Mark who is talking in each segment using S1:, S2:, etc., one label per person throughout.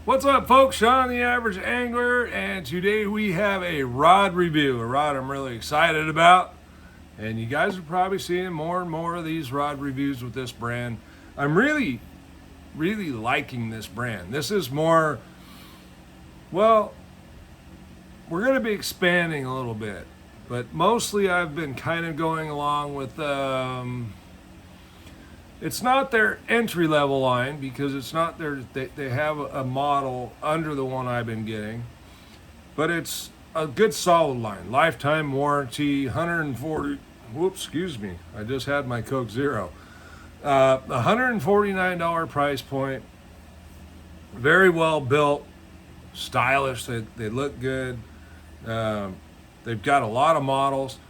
S1: What's up, folks? Sean, the Average Angler, and today we have a rod review, a rod I'm really excited about. And you guys are probably seeing more and more of these rod reviews with this brand. I'm really liking this brand. This is more, well, we're going to be expanding a little bit, but mostly I've been kind of going along with it's not their entry-level line because it's not their, they have a model under the one I've been getting, but it's a good solid line. Lifetime warranty, 140, whoops, excuse me, I just had my Coke Zero. $149 price point, very well built, stylish, they look good. They've got a lot of models.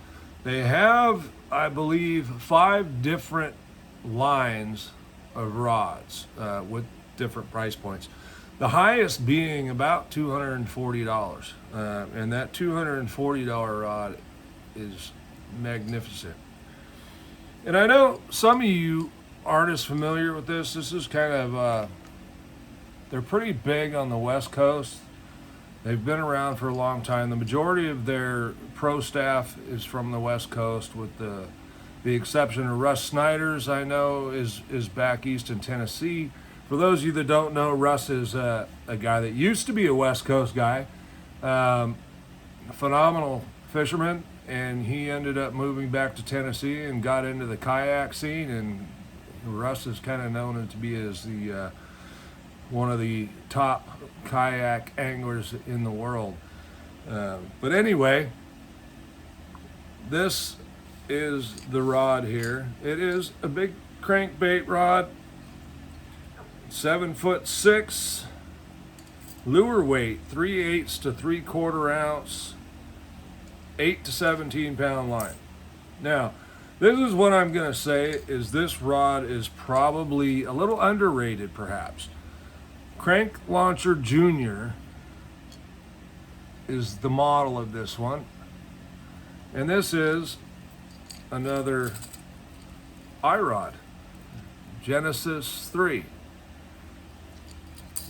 S1: They have, I believe, 5 different lines of rods with different price points. The highest being about $240, and that $240 rod is magnificent. And I know some of you aren't as familiar with this. This is kind of, they're pretty big on the West Coast. They've been around for a long time. The majority of their pro staff is from the West Coast, with the exception of Russ Snyder's, I know, is back east in Tennessee. For those of you that don't know, Russ is a guy that used to be a West Coast guy, a phenomenal fisherman, and he ended up moving back to Tennessee and got into the kayak scene, and Russ is kind of known to be as the one of the top kayak anglers in the world. But anyway, this is the rod here. It is a big crankbait rod, 7'6", lure weight 3/8 to 3/4 ounce, 8 to 17 pound line. Now, this is what I'm gonna say is this rod is probably a little underrated, perhaps. Crank Launcher Jr is the model of this one, and this is another Irod Genesis 3.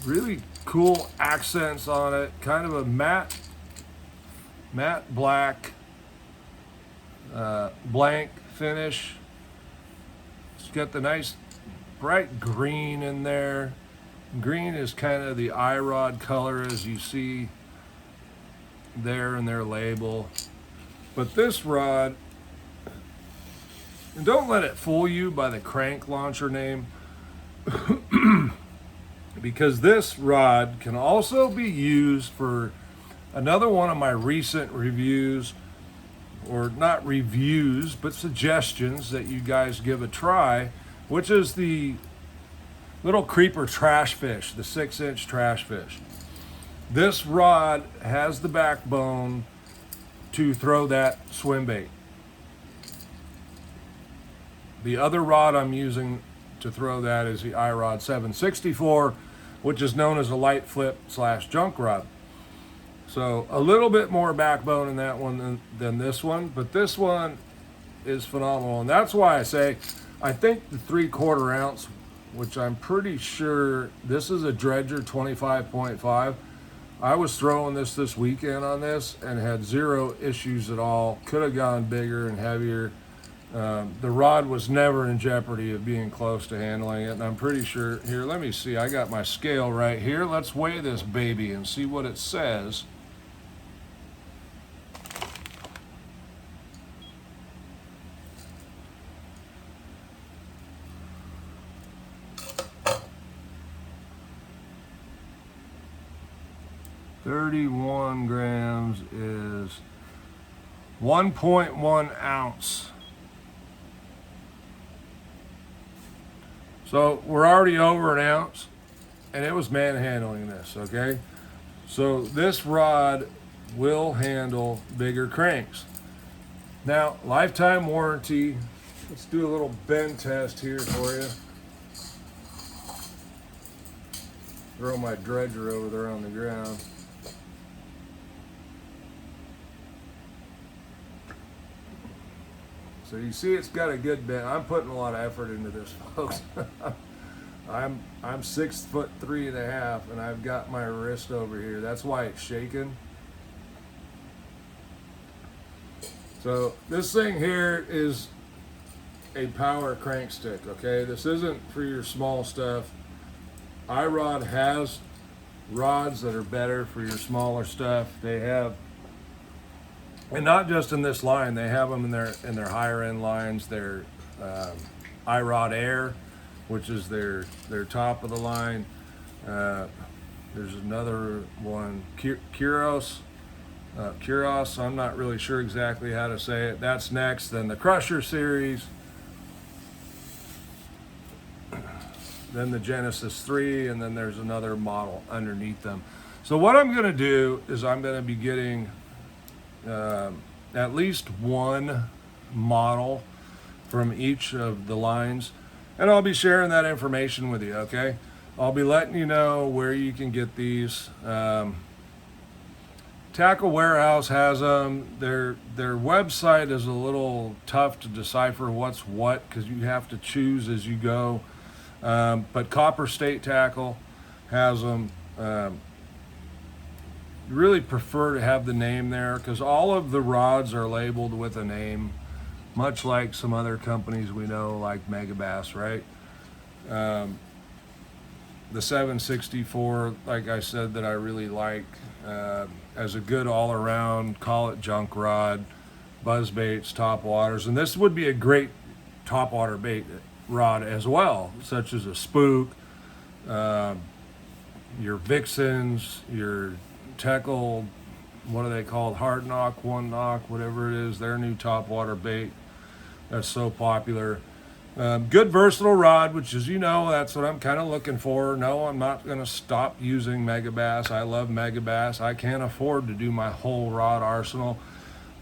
S1: Really cool accents on it, kind of a matte black blank finish. It's got the nice bright green in there. Green is kind of the Irod color, as you see there in their label. But this rod, and don't let it fool you by the Crank Launcher name, because this rod can also be used for another one of my recent reviews, or not reviews, but suggestions that you guys give a try, which is the little creeper trash fish, the 6-inch trash fish. This rod has the backbone to throw that swim bait. The other rod I'm using to throw that is the Irod 764, which is known as a light flip / junk rod. So a little bit more backbone in that one than this one, but this one is phenomenal. And that's why I say, I think the 3/4 ounce, which I'm pretty sure this is a Dredger 25.5. I was throwing this weekend on this and had 0 issues at all. Could have gone bigger and heavier. The rod was never in jeopardy of being close to handling it, and I'm pretty sure, here, let me see, I got my scale right here. Let's weigh this baby and see what it says. $31 grams is 1.1 ounce. So we're already over an ounce, and it was manhandling this, okay? So this rod will handle bigger cranks. Now, lifetime warranty. Let's do a little bend test here for you. Throw my dredger over there on the ground. So you see it's got a good bend. I'm putting a lot of effort into this, folks. I'm 6'3.5", and I've got my wrist over here. That's why it's shaking. So this thing here is a power crank stick, okay? This isn't for your small stuff. Irod has rods that are better for your smaller stuff. They have, and not just in this line, they have them in their higher end lines. Their Irod Air, which is their top of the line. There's another one, Kuros. I'm not really sure exactly how to say it. That's next. Then the Crusher series. Then the Genesis 3, and then there's another model underneath them. So what I'm going to do is I'm going to be getting at least one model from each of the lines, and I'll be sharing that information with you, okay? I'll be letting you know where you can get these. Tackle Warehouse has them. Their website is a little tough to decipher what's what, because you have to choose as you go. But Copper State Tackle has them. Really prefer to have the name there, because all of the rods are labeled with a name, much like some other companies we know, like Megabass, right? The 764, like I said, that I really like as a good all-around, call it junk rod, buzz baits, top waters, and this would be a great top water bait rod as well, such as a spook, your Vixens, your Teckle, what are they called, hard knock, one knock, whatever it is, their new top water bait that's so popular. Good versatile rod, which is, that's what I'm kind of looking for. No, I'm not going to stop using Megabass. I love Megabass. I can't afford to do my whole rod arsenal.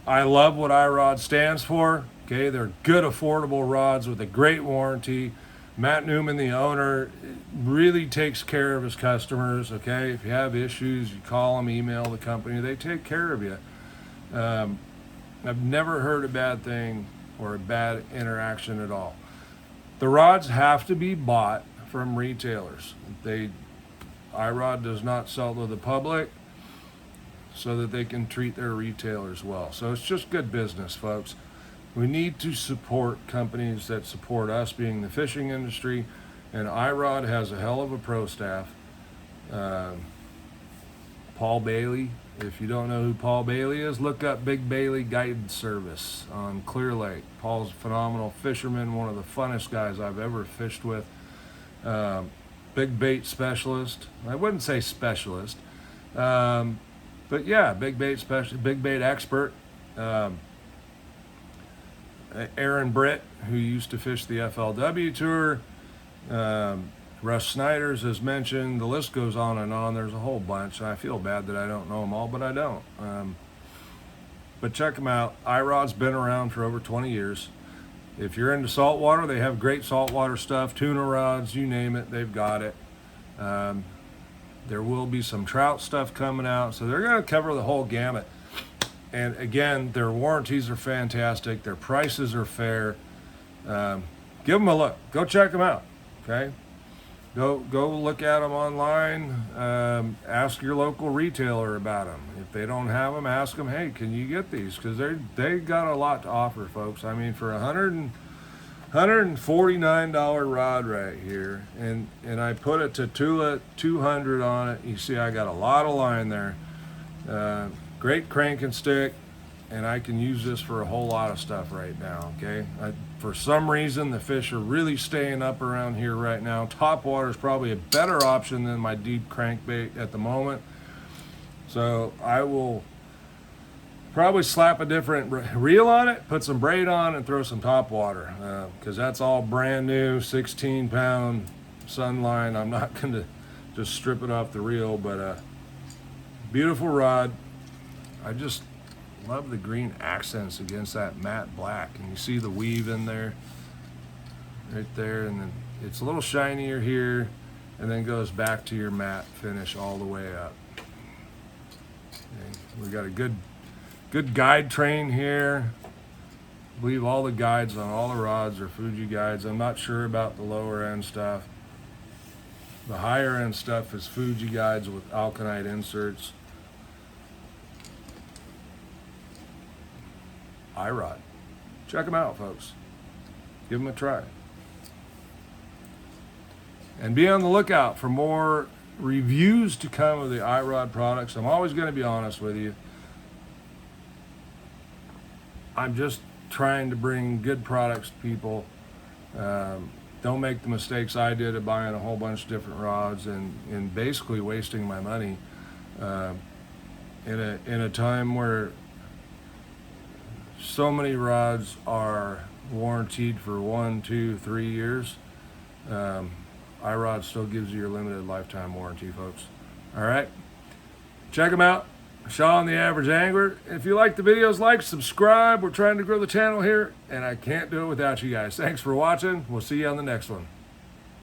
S1: I love what Irod stands for. Okay, they're good, affordable rods with a great warranty. Matt Newman, the owner, really takes care of his customers. Okay, if you have issues, you call them, email the company. They take care of you. I've never heard a bad thing or a bad interaction at all. The rods have to be bought from retailers. Irod does not sell to the public, so that they can treat their retailers well. So it's just good business, folks. We need to support companies that support us, being the fishing industry, and Irod has a hell of a pro staff. Paul Bailey, if you don't know who Paul Bailey is, look up Big Bailey Guidance Service on Clear Lake. Paul's a phenomenal fisherman, one of the funnest guys I've ever fished with. Big bait specialist. I wouldn't say specialist, but yeah, big bait specialist, big bait expert. Aaron Britt, who used to fish the FLW Tour. Russ Snyder's, as mentioned. The list goes on and on. There's a whole bunch. I feel bad that I don't know them all, but I don't. But check them out. Irod's been around for over 20 years. If you're into saltwater, they have great saltwater stuff. Tuna rods, you name it, they've got it. There will be some trout stuff coming out, so they're going to cover the whole gamut. And again, their warranties are fantastic. Their prices are fair. Give them a look. Go check them out. Okay. Go look at them online. Ask your local retailer about them. If they don't have them, ask them, hey, can you get these? Because they got a lot to offer, folks. I mean, for $149 rod right here, and I put it to Tula 200 on it. You see, I got a lot of line there. Great cranking stick, and I can use this for a whole lot of stuff right now, okay? For some reason, the fish are really staying up around here right now. Top water is probably a better option than my deep crankbait at the moment. So I will probably slap a different reel on it, put some braid on, and throw some top water, because that's all brand new, 16-pound Sunline. I'm not going to just strip it off the reel, but beautiful rod. I just love the green accents against that matte black, and you see the weave in there, right there, and then it's a little shinier here, and then goes back to your matte finish all the way up. Okay. We got a good guide train here. I believe all the guides on all the rods are Fuji guides. I'm not sure about the lower end stuff. The higher end stuff is Fuji guides with alkanite inserts. Irod. Check them out, folks. Give them a try. And be on the lookout for more reviews to come of the Irod products. I'm always going to be honest with you. I'm just trying to bring good products to people. Don't make the mistakes I did of buying a whole bunch of different rods and basically wasting my money in a time where so many rods are warranted for 1, 2, 3 years. Irod still gives you your limited lifetime warranty, folks. All right, check them out. Sean the Average Angler. If you like the videos, like, subscribe. We're trying to grow the channel here, and I can't do it without you guys. Thanks for watching. We'll see you on the next one.